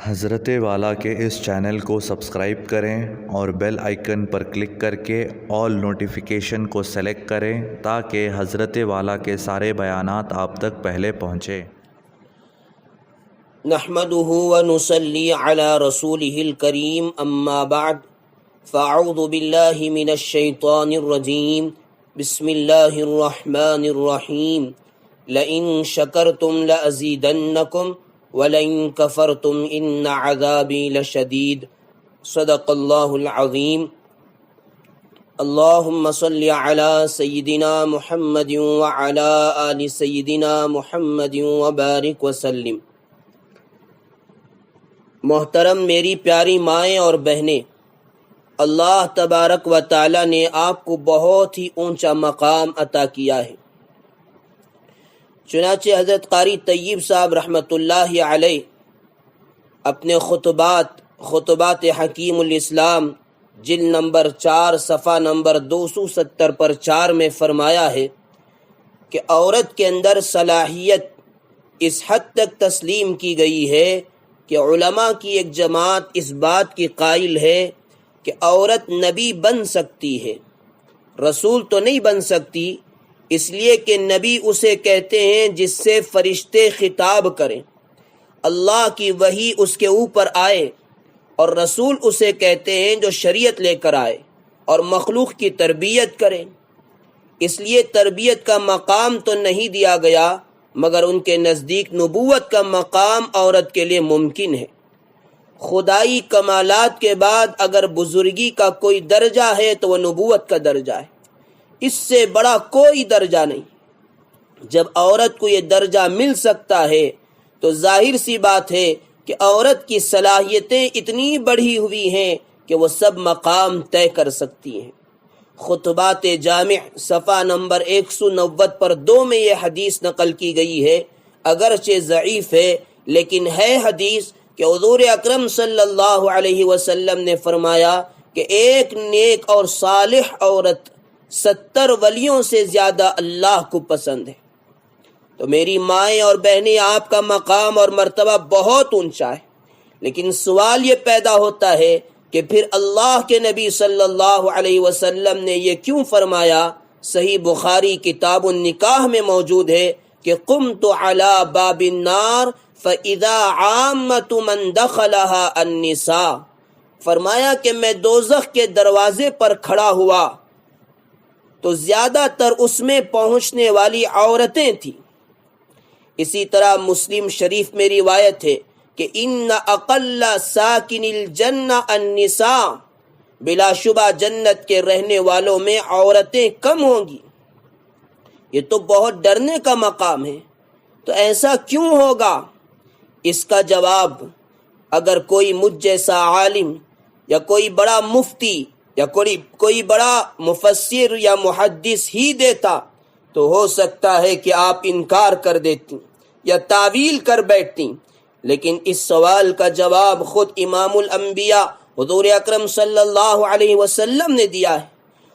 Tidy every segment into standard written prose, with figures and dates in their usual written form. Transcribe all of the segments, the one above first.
حضرت والا کے اس چینل کو سبسکرائب کریں اور بیل آئیکن پر کلک کر کے آل نوٹیفیکیشن کو سلیکٹ کریں تاکہ حضرت والا کے سارے بیانات آپ تک پہلے پہنچے۔ نحمده ونصلي على رسوله الكريم اما بعد فاعوذ بالله من الشيطان الرجيم بسم الله الرحمن الرحيم لئن شكرتم لأزيدنكم ولئن كفرتم ان عذابي لشديد صدق الله العظيم۔ اللهم صل على سيدنا محمد وعلى آل سيدنا محمد وبارك وسلم۔ محترم میری پیاری مائیں اور بہنیں، اللہ تبارک و تعالی نے آپ کو بہت ہی اونچا مقام عطا کیا ہے۔ چنانچہ حضرت قاری طیب صاحب رحمۃ اللہ علیہ اپنے خطبات حکیم الاسلام جلد نمبر 4 صفحہ نمبر 270 پر 4 میں فرمایا ہے کہ عورت کے اندر صلاحیت اس حد تک تسلیم کی گئی ہے کہ علماء کی ایک جماعت اس بات کی قائل ہے کہ عورت نبی بن سکتی ہے، رسول تو نہیں بن سکتی، اس لیے کہ نبی اسے کہتے ہیں جس سے فرشتے خطاب کریں، اللہ کی وحی اس کے اوپر آئے، اور رسول اسے کہتے ہیں جو شریعت لے کر آئے اور مخلوق کی تربیت کرے۔ اس لیے تربیت کا مقام تو نہیں دیا گیا، مگر ان کے نزدیک نبوت کا مقام عورت کے لیے ممکن ہے۔ خدائی کمالات کے بعد اگر بزرگی کا کوئی درجہ ہے تو وہ نبوت کا درجہ ہے، اس سے بڑا کوئی درجہ نہیں۔ جب عورت کو یہ درجہ مل سکتا ہے تو ظاہر سی بات ہے کہ عورت کی صلاحیتیں اتنی بڑھی ہوئی ہیں کہ وہ سب مقام طے کر سکتی ہیں۔ خطبات جامع صفحہ نمبر 190 پر 2 میں یہ حدیث نقل کی گئی ہے، اگرچہ ضعیف ہے لیکن ہے حدیث کہ حضور اکرم صلی اللہ علیہ وسلم نے فرمایا کہ ایک نیک اور صالح عورت 70 ولیوں سے زیادہ اللہ کو پسند ہے۔ تو میری مائیں اور بہنیں، آپ کا مقام اور مرتبہ بہت اونچا ہے، لیکن سوال یہ پیدا ہوتا ہے کہ پھر اللہ کے نبی صلی اللہ علیہ وسلم نے یہ کیوں فرمایا؟ صحیح بخاری کتاب النکاح میں موجود ہے کہ قمت علی باب النار فاذا عامۃ من دخلها النساء، فرمایا کہ میں دوزخ کے دروازے پر کھڑا ہوا تو زیادہ تر اس میں پہنچنے والی عورتیں تھیں۔ اسی طرح مسلم شریف میں روایت ہے کہ ان اقل ساکن الجنہ النساء، بلا شبہ جنت کے رہنے والوں میں عورتیں کم ہوں گی۔ یہ تو بہت ڈرنے کا مقام ہے، تو ایسا کیوں ہوگا؟ اس کا جواب اگر کوئی مجھ جیسا عالم یا کوئی بڑا مفتی یا کوئی بڑا مفسر یا محدث ہی دیتا تو ہو سکتا ہے کہ آپ انکار کر دیتی یا تعویل کر بیٹھتی، لیکن اس سوال کا جواب خود امام الانبیاء حضور اکرم صلی اللہ علیہ وسلم نے دیا ہے،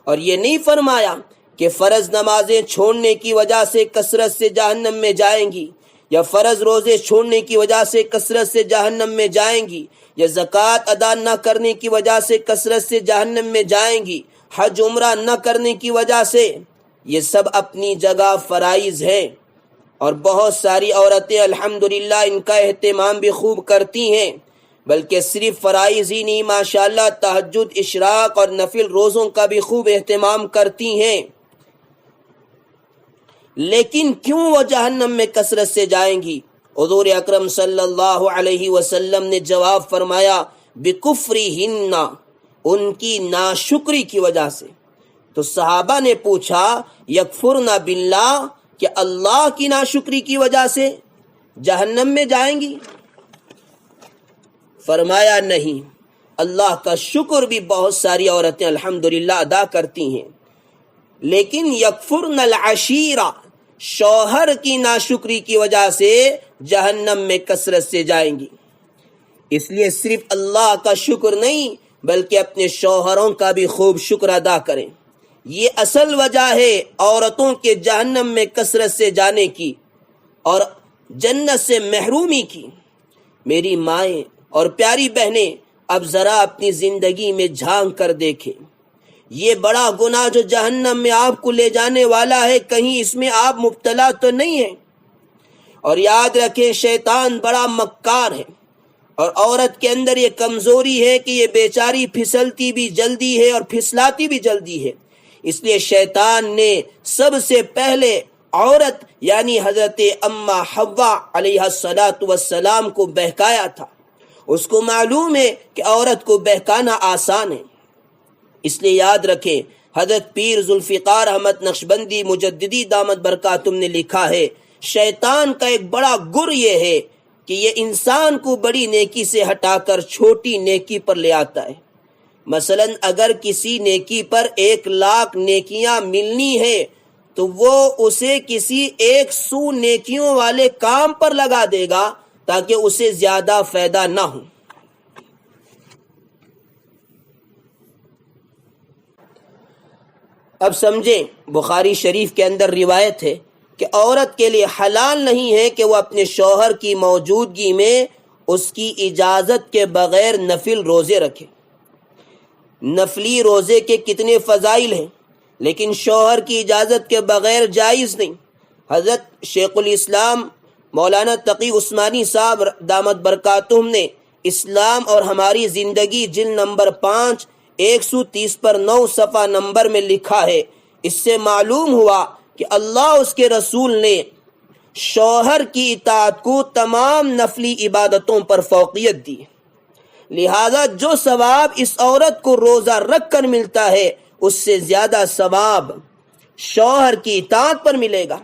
اور یہ نہیں فرمایا کہ فرض نمازیں چھوڑنے کی وجہ سے کثرت سے جہنم میں جائیں گی، یا فرض روزے چھوڑنے کی وجہ سے کثرت سے جہنم میں جائیں گی، یا زکوٰۃ ادا نہ کرنے کی وجہ سے کثرت سے جہنم میں جائیں گی، حج عمرہ نہ کرنے کی وجہ سے۔ یہ سب اپنی جگہ فرائض ہے، اور بہت ساری عورتیں الحمدللہ ان کا اہتمام بھی خوب کرتی ہیں، بلکہ صرف فرائض ہی نہیں، ماشاءاللہ تہجد، اشراق اور نفل روزوں کا بھی خوب اہتمام کرتی ہیں، لیکن کیوں وہ جہنم میں کثرت سے جائیں گی؟ حضور اکرم صلی اللہ علیہ وسلم نے جواب فرمایا بکفرہن، ان کی ناشکری کی وجہ سے۔ تو صحابہ نے پوچھا یکفرن باللہ، کہ اللہ کی ناشکری کی وجہ سے جہنم میں جائیں گی؟ فرمایا نہیں، اللہ کا شکر بھی بہت ساری عورتیں الحمدللہ ادا کرتی ہیں، لیکن یکفرن العشیرہ، شوہر کی ناشکری کی وجہ سے جہنم میں کثرت سے جائیں گی۔ اس لیے صرف اللہ کا شکر نہیں بلکہ اپنے شوہروں کا بھی خوب شکر ادا کریں۔ یہ اصل وجہ ہے عورتوں کے جہنم میں کثرت سے جانے کی اور جنت سے محرومی کی۔ میری مائیں اور پیاری بہنیں اب ذرا اپنی زندگی میں جھانک کر دیکھیں، یہ بڑا گناہ جو جہنم میں آپ کو لے جانے والا ہے، کہیں اس میں آپ مبتلا تو نہیں ہیں؟ اور یاد رکھیں شیطان بڑا مکار ہے، اور عورت کے اندر یہ کمزوری ہے کہ یہ بیچاری پھسلتی بھی جلدی ہے اور پھسلاتی بھی جلدی ہے۔ اس لیے شیطان نے سب سے پہلے عورت یعنی حضرت اما حوا علیہ السلام کو بہکایا تھا۔ اس کو معلوم ہے کہ عورت کو بہکانا آسان ہے، اس لیے یاد رکھیں حضرت پیر ذوالفقار احمد نقشبندی مجددی دامت برکاتہم نے لکھا ہے، شیطان کا ایک بڑا گر یہ ہے کہ یہ انسان کو بڑی نیکی سے ہٹا کر چھوٹی نیکی پر لے آتا ہے۔ مثلا اگر کسی نیکی پر 1,00,000 نیکیاں ملنی ہے تو وہ اسے کسی 100 نیکیوں والے کام پر لگا دے گا تاکہ اسے زیادہ فائدہ نہ ہو۔ اب سمجھیں، بخاری شریف کے اندر روایت ہے کہ عورت کے لیے حلال نہیں ہے کہ وہ اپنے شوہر کی موجودگی میں اس کی اجازت کے بغیر نفل روزے رکھے۔ نفلی روزے کے کتنے فضائل ہیں، لیکن شوہر کی اجازت کے بغیر جائز نہیں۔ حضرت شیخ الاسلام مولانا تقی عثمانی صاحب دامت برکاتہم نے اسلام اور ہماری زندگی جلد نمبر 5 130 پر 9 صفحہ نمبر میں لکھا ہے، اس سے معلوم ہوا کہ اللہ اس کے رسول نے شوہر کی اطاعت کو تمام نفلی عبادتوں پر فوقیت دی، لہذا جو ثواب اس عورت کو روزہ رکھ کر ملتا ہے اس سے زیادہ ثواب شوہر کی اطاعت پر ملے گا۔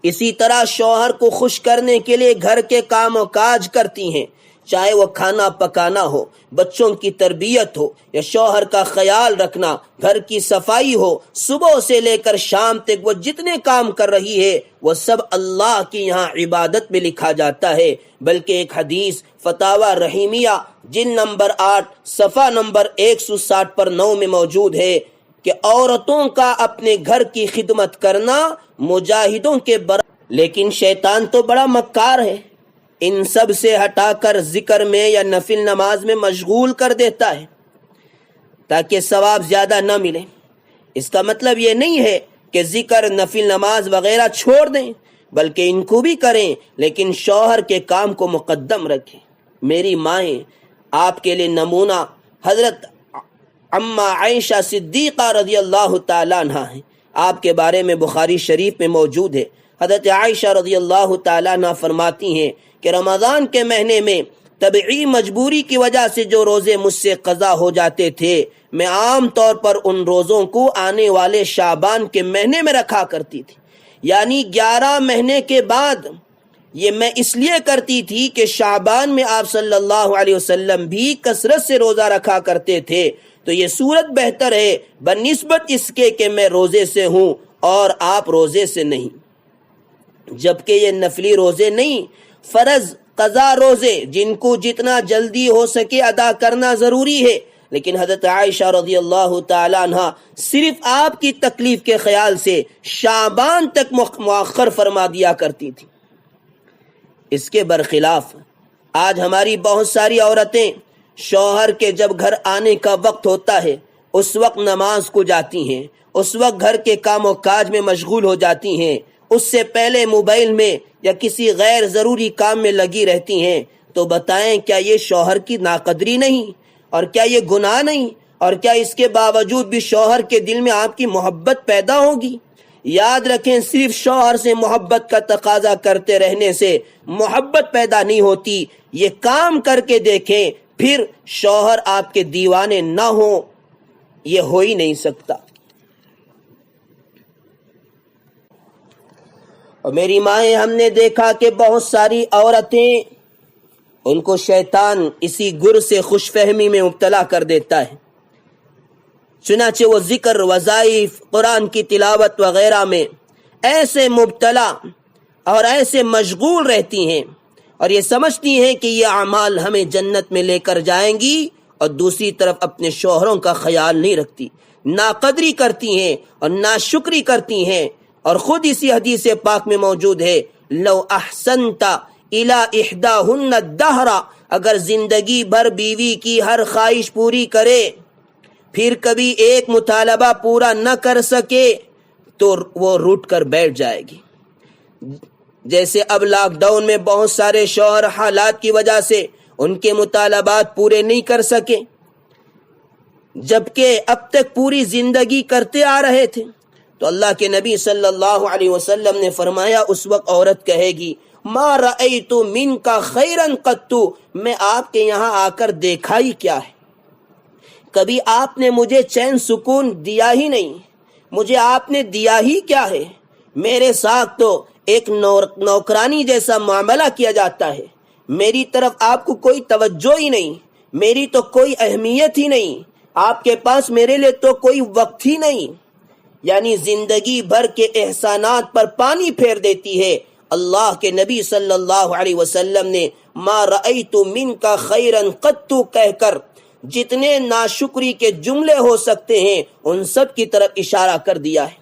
اسی طرح شوہر کو خوش کرنے کے لیے گھر کے کام و کاج کرتی ہیں، چاہے وہ کھانا پکانا ہو، بچوں کی تربیت ہو، یا شوہر کا خیال رکھنا، گھر کی صفائی ہو، صبح سے لے کر شام تک وہ جتنے کام کر رہی ہے وہ سب اللہ کی یہاں عبادت میں لکھا جاتا ہے۔ بلکہ ایک حدیث فتاوی رحیمیہ جلد نمبر 8 صفحہ نمبر 160 پر 9 میں موجود ہے کہ عورتوں کا اپنے گھر کی خدمت کرنا مجاہدوں کے برابر۔ لیکن شیطان تو بڑا مکار ہے، ان سب سے ہٹا کر ذکر میں یا نفل نماز میں مشغول کر دیتا ہے تاکہ ثواب زیادہ نہ ملے۔ اس کا مطلب یہ نہیں ہے کہ ذکر، نفل نماز وغیرہ چھوڑ دیں، بلکہ ان کو بھی کریں، لیکن شوہر کے کام کو مقدم رکھیں۔ میری مائیں آپ کے لیے نمونہ حضرت اما عائشہ صدیقہ رضی اللہ تعالیٰ عنہ ہیں۔ آپ کے بارے میں بخاری شریف میں موجود ہے، حضرت عائشہ رضی اللہ تعالیٰ عنہ فرماتی ہیں کہ رمضان کے مہینے میں طبعی مجبوری کی وجہ سے جو روزے مجھ سے قضا ہو جاتے تھے، میں عام طور پر ان روزوں کو آنے والے شعبان کے مہینے میں رکھا کرتی تھی، یعنی 11 مہینے کے بعد۔ یہ میں اس لیے کرتی تھی کہ شعبان میں آپ صلی اللہ علیہ وسلم بھی کثرت سے روزہ رکھا کرتے تھے، تو یہ صورت بہتر ہے بنسبت اس کے کہ میں روزے سے ہوں اور آپ روزے سے نہیں۔ جبکہ یہ نفلی روزے نہیں، فرض قضا روزے جن کو جتنا جلدی ہو سکے ادا کرنا ضروری ہے، لیکن حضرت عائشہ رضی اللہ تعالی عنہ صرف آپ کی تکلیف کے خیال سے شعبان تک مؤخر فرما دیا کرتی تھی۔ اس کے برخلاف آج ہماری بہت ساری عورتیں شوہر کے جب گھر آنے کا وقت ہوتا ہے اس وقت نماز کو جاتی ہیں، اس وقت گھر کے کام و کاج میں مشغول ہو جاتی ہیں، اس سے پہلے موبائل میں یا کسی غیر ضروری کام میں لگی رہتی ہیں۔ تو بتائیں کیا یہ شوہر کی ناقدری نہیں، اور کیا یہ گناہ نہیں، اور کیا اس کے باوجود بھی شوہر کے دل میں آپ کی محبت پیدا ہوگی؟ یاد رکھیں صرف شوہر سے محبت کا تقاضا کرتے رہنے سے محبت پیدا نہیں ہوتی، یہ کام کر کے دیکھیں، پھر شوہر آپ کے دیوانے نہ ہوں، یہ ہو ہی نہیں سکتا۔ اور میری مائیں، ہم نے دیکھا کہ بہت ساری عورتیں ان کو شیطان اسی گر سے خوش فہمی میں مبتلا کر دیتا ہے، چنانچہ وہ ذکر، وظائف، قرآن کی تلاوت وغیرہ میں ایسے مبتلا اور ایسے مشغول رہتی ہیں اور یہ سمجھتی ہیں کہ یہ اعمال ہمیں جنت میں لے کر جائیں گی، اور دوسری طرف اپنے شوہروں کا خیال نہیں رکھتی، ناقدری کرتی ہیں اور ناشکری کرتی ہیں۔ اور خود اسی حدیث پاک میں موجود ہے، لو احسنت الا احداہن الدہر، اگر زندگی بھر بیوی کی ہر خواہش پوری کرے پھر کبھی ایک مطالبہ پورا نہ کر سکے تو وہ روٹ کر بیٹھ جائے گی۔ جیسے اب لاک ڈاؤن میں بہت سارے شوہر حالات کی وجہ سے ان کے مطالبات پورے نہیں کر سکے، جبکہ اب تک پوری زندگی کرتے آ رہے تھے، تو اللہ کے نبی صلی اللہ علیہ وسلم نے فرمایا اس وقت عورت کہے گی ما رأیت منک خیرا قط، میں آپ کے یہاں آ کر دیکھا ہی کیا ہے، کبھی آپ نے مجھے چین سکون دیا ہی نہیں، مجھے آپ نے دیا ہی کیا ہے، میرے ساتھ تو ایک نوکرانی جیسا معاملہ کیا جاتا ہے، میری طرف آپ کو کوئی توجہ ہی نہیں، میری تو کوئی اہمیت ہی نہیں، آپ کے پاس میرے لیے تو کوئی وقت ہی نہیں۔ یعنی زندگی بھر کے احسانات پر پانی پھیر دیتی ہے۔ اللہ کے نبی صلی اللہ علیہ وسلم نے ما رأیت منک خیرا قط کہہ کر جتنے ناشکری کے جملے ہو سکتے ہیں ان سب کی طرف اشارہ کر دیا ہے۔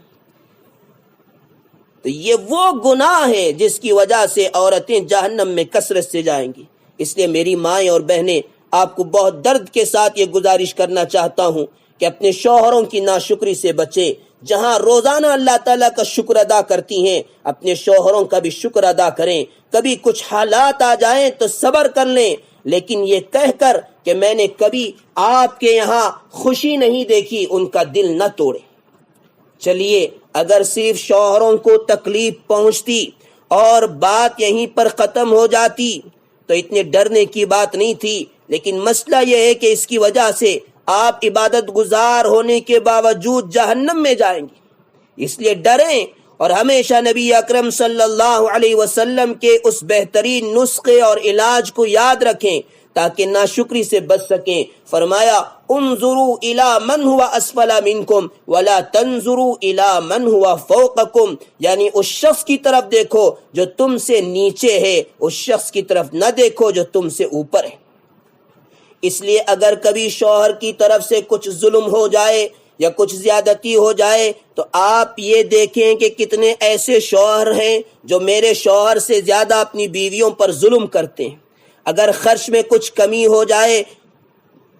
تو یہ وہ گناہ ہے جس کی وجہ سے عورتیں جہنم میں کثرت سے جائیں گی۔ اس لیے میری مائیں اور بہنیں، آپ کو بہت درد کے ساتھ یہ گزارش کرنا چاہتا ہوں کہ اپنے شوہروں کی ناشکری سے بچیں۔ جہاں روزانہ اللہ تعالیٰ کا شکر ادا کرتی ہیں، اپنے شوہروں کا بھی شکر ادا کریں۔ کبھی کچھ حالات آ جائیں تو صبر کر لیں، لیکن یہ کہہ کر کہ میں نے کبھی آپ کے یہاں خوشی نہیں دیکھی، ان کا دل نہ توڑیں۔ چلیے، اگر صرف شوہروں کو تکلیف پہنچتی اور بات یہیں پر ختم ہو جاتی تو اتنے ڈرنے کی بات نہیں تھی، لیکن مسئلہ یہ ہے کہ اس کی وجہ سے آپ عبادت گزار ہونے کے باوجود جہنم میں جائیں گے۔ اس لیے ڈریں اور ہمیشہ نبی اکرم صلی اللہ علیہ وسلم کے اس بہترین نسخے اور علاج کو یاد رکھیں تاکہ ناشکری سے بچ سکیں۔ فرمایا انظروا الی من هو اسفل منکم ولا تنظروا الی من هو فوقکم، یعنی اس شخص کی طرف دیکھو جو تم سے نیچے ہے، اس شخص کی طرف نہ دیکھو جو تم سے اوپر ہے۔ اس لیے اگر کبھی شوہر کی طرف سے کچھ ظلم ہو جائے یا کچھ زیادتی ہو جائے تو آپ یہ دیکھیں کہ کتنے ایسے شوہر ہیں جو میرے شوہر سے زیادہ اپنی بیویوں پر ظلم کرتے ہیں۔ اگر خرچ میں کچھ کمی ہو جائے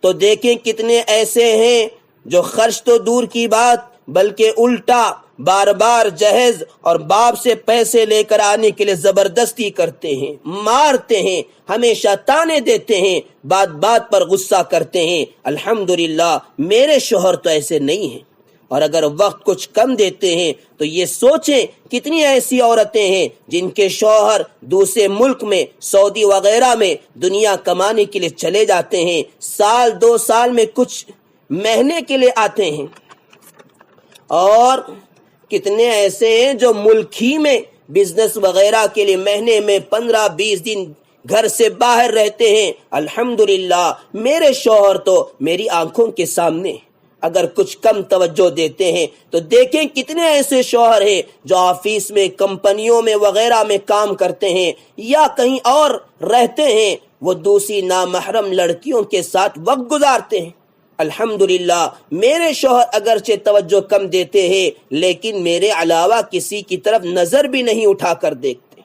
تو دیکھیں کتنے ایسے ہیں جو خرچ تو دور کی بات بلکہ الٹا بار بار جہیز اور باپ سے پیسے لے کر آنے کے لیے زبردستی کرتے ہیں، مارتے ہیں، ہمیشہ تانے دیتے ہیں، بات بات پر غصہ کرتے ہیں۔ الحمدللہ میرے شوہر تو ایسے نہیں ہیں۔ اور اگر وقت کچھ کم دیتے ہیں تو یہ سوچیں کتنی ایسی عورتیں ہیں جن کے شوہر دوسرے ملک میں، سعودی وغیرہ میں دنیا کمانے کے لیے چلے جاتے ہیں، سال 2 سال میں کچھ مہینے کے لیے آتے ہیں، اور کتنے ایسے ہیں جو ملک ہی میں بزنس وغیرہ کے لیے مہینے میں 15-20 دن گھر سے باہر رہتے ہیں۔ الحمدللہ میرے شوہر تو میری آنکھوں کے سامنے، اگر کچھ کم توجہ دیتے ہیں تو دیکھیں کتنے ایسے شوہر ہیں جو آفس میں، کمپنیوں میں وغیرہ میں کام کرتے ہیں یا کہیں اور رہتے ہیں، وہ دوسری نامحرم لڑکیوں کے ساتھ وقت گزارتے ہیں۔ الحمدللہ میرے شوہر اگرچہ توجہ کم دیتے ہیں لیکن میرے علاوہ کسی کی طرف نظر بھی نہیں اٹھا کر دیکھتے۔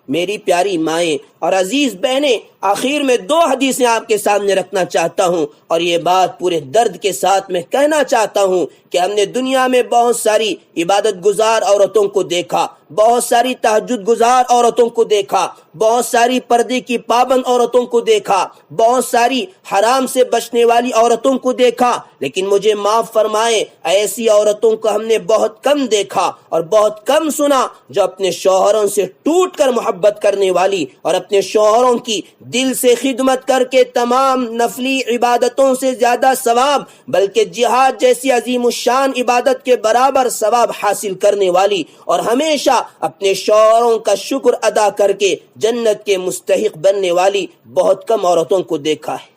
میری پیاری مائیں اور عزیز بہنیں، آخر میں 2 حدیثیں آپ کے سامنے رکھنا چاہتا ہوں، اور یہ بات پورے درد کے ساتھ میں کہنا چاہتا ہوں کہ ہم نے دنیا میں بہت ساری عبادت گزار عورتوں کو دیکھا، بہت ساری تہجد گزار عورتوں کو دیکھا، بہت ساری پردے کی پابند عورتوں کو دیکھا، بہت ساری حرام سے بچنے والی عورتوں کو دیکھا، لیکن مجھے معاف فرمائیں ایسی عورتوں کو ہم نے بہت کم دیکھا اور بہت کم سنا جو اپنے شوہروں سے ٹوٹ کر محبت کرنے والی اور اپنے شوہروں کی دل سے خدمت کر کے تمام نفلی عبادتوں سے زیادہ ثواب بلکہ جہاد جیسی عظیم الشان عبادت کے برابر ثواب حاصل کرنے والی اور ہمیشہ اپنے شوہروں کا شکر ادا کر کے جنت کے مستحق بننے والی بہت کم عورتوں کو دیکھا ہے۔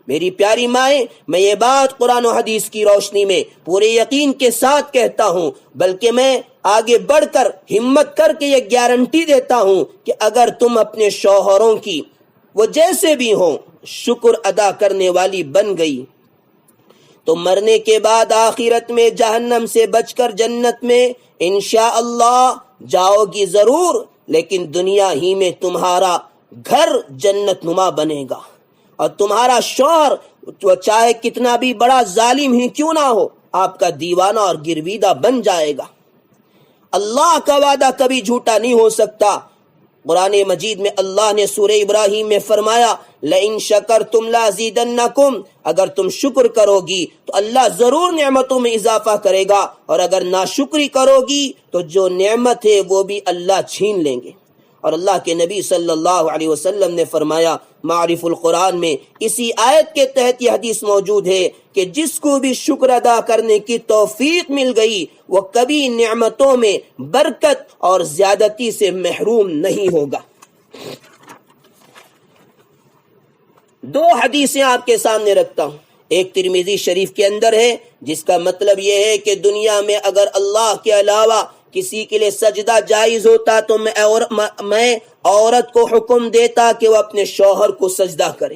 میری پیاری مائیں، میں یہ بات قرآن و حدیث کی روشنی میں پورے یقین کے ساتھ کہتا ہوں، بلکہ میں آگے بڑھ کر ہمت کر کے یہ گارنٹی دیتا ہوں کہ اگر تم اپنے شوہروں کی وہ جیسے بھی ہوں شکر ادا کرنے والی بن گئی تو مرنے کے بعد آخرت میں جہنم سے بچ کر جنت میں انشاءاللہ جاؤ گی ضرور، لیکن دنیا ہی میں تمہارا گھر جنت نما بنے گا، اور تمہارا شوہر وہ چاہے کتنا بھی بڑا ظالم ہی کیوں نہ ہو آپ کا دیوانہ اور گرویدہ بن جائے گا۔ اللہ کا وعدہ کبھی جھوٹا نہیں ہو سکتا۔ قرآن مجید میں اللہ نے سورہ ابراہیم میں فرمایا لئن شکرتم لازیدنکم، اگر تم شکر کرو گی تو اللہ ضرور نعمتوں میں اضافہ کرے گا، اور اگر ناشکری کرو گی تو جو نعمت ہے وہ بھی اللہ چھین لیں گے۔ اور اللہ کے نبی صلی اللہ علیہ وسلم نے فرمایا معرف القرآن میں اسی آیت کے تحت یہ حدیث موجود ہے کہ جس کو بھی شکر ادا کرنے کی توفیق مل گئی وہ کبھی نعمتوں میں برکت اور زیادتی سے محروم نہیں ہوگا۔ دو حدیثیں آپ کے سامنے رکھتا ہوں، ایک ترمذی شریف کے اندر ہے جس کا مطلب یہ ہے کہ دنیا میں اگر اللہ کے علاوہ کسی کے لیے سجدہ جائز ہوتا تو میں عورت کو حکم دیتا کہ وہ اپنے شوہر کو سجدہ کرے۔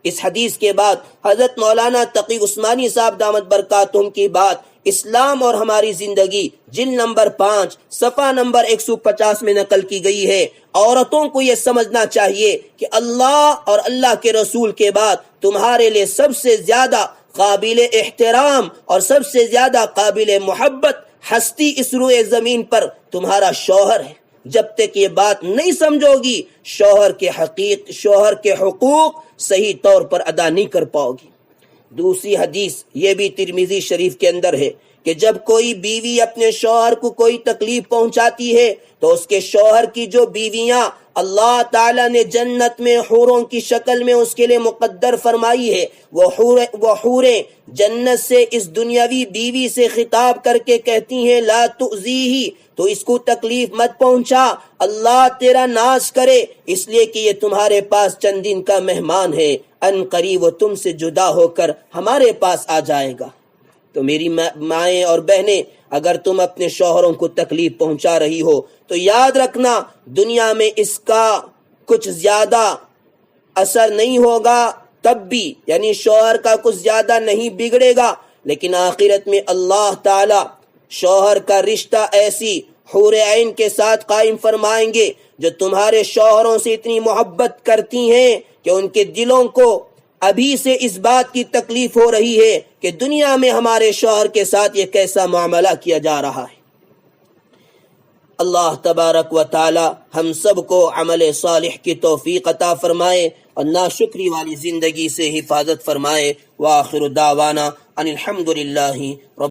اس حدیث کے بعد حضرت مولانا تقی عثمانی صاحب دامت برکاتہم کی بات اسلام اور ہماری زندگی جلد نمبر 5 صفحہ نمبر 150 میں نقل کی گئی ہے۔ عورتوں کو یہ سمجھنا چاہیے کہ اللہ اور اللہ کے رسول کے بعد تمہارے لیے سب سے زیادہ قابل احترام اور سب سے زیادہ قابل محبت ہستی اس روئے زمین پر تمہارا شوہر ہے۔ جب تک یہ بات نہیں سمجھو گی شوہر کے حقوق صحیح طور پر ادا نہیں کر پاؤ گی۔ دوسری حدیث یہ بھی ترمذی شریف کے اندر ہے کہ جب کوئی بیوی اپنے شوہر کو کوئی تکلیف پہنچاتی ہے تو اس کے شوہر کی جو بیویاں اللہ تعالیٰ نے جنت میں حوروں کی شکل میں اس کے لیے مقدر فرمائی ہے، وہ حوریں جنت سے اس دنیاوی بیوی سے خطاب کر کے کہتی ہیں لا تؤذیہ، تو اس کو تکلیف مت پہنچا، اللہ تیرا ناز کرے، اس لیے کہ یہ تمہارے پاس چند دن کا مہمان ہے، ان قریب وہ تم سے جدا ہو کر ہمارے پاس آ جائے گا۔ تو میری مائیں اور بہنیں، اگر تم اپنے شوہروں کو تکلیف پہنچا رہی ہو تو یاد رکھنا دنیا میں اس کا کچھ زیادہ اثر نہیں ہوگا، تب بھی یعنی شوہر کا کچھ زیادہ نہیں بگڑے گا، لیکن آخرت میں اللہ تعالی شوہر کا رشتہ ایسی حور عین کے ساتھ قائم فرمائیں گے جو تمہارے شوہروں سے اتنی محبت کرتی ہیں کہ ان کے دلوں کو ابھی سے اس بات کی تکلیف ہو رہی ہے کہ دنیا میں ہمارے شوہر کے ساتھ یہ کیسا معاملہ کیا جا رہا ہے۔ اللہ تبارک و تعالی ہم سب کو عمل صالح کی توفیق عطا فرمائے اور ناشکری والی زندگی سے حفاظت فرمائے۔ وآخر دعوانا ان الحمد للہ رب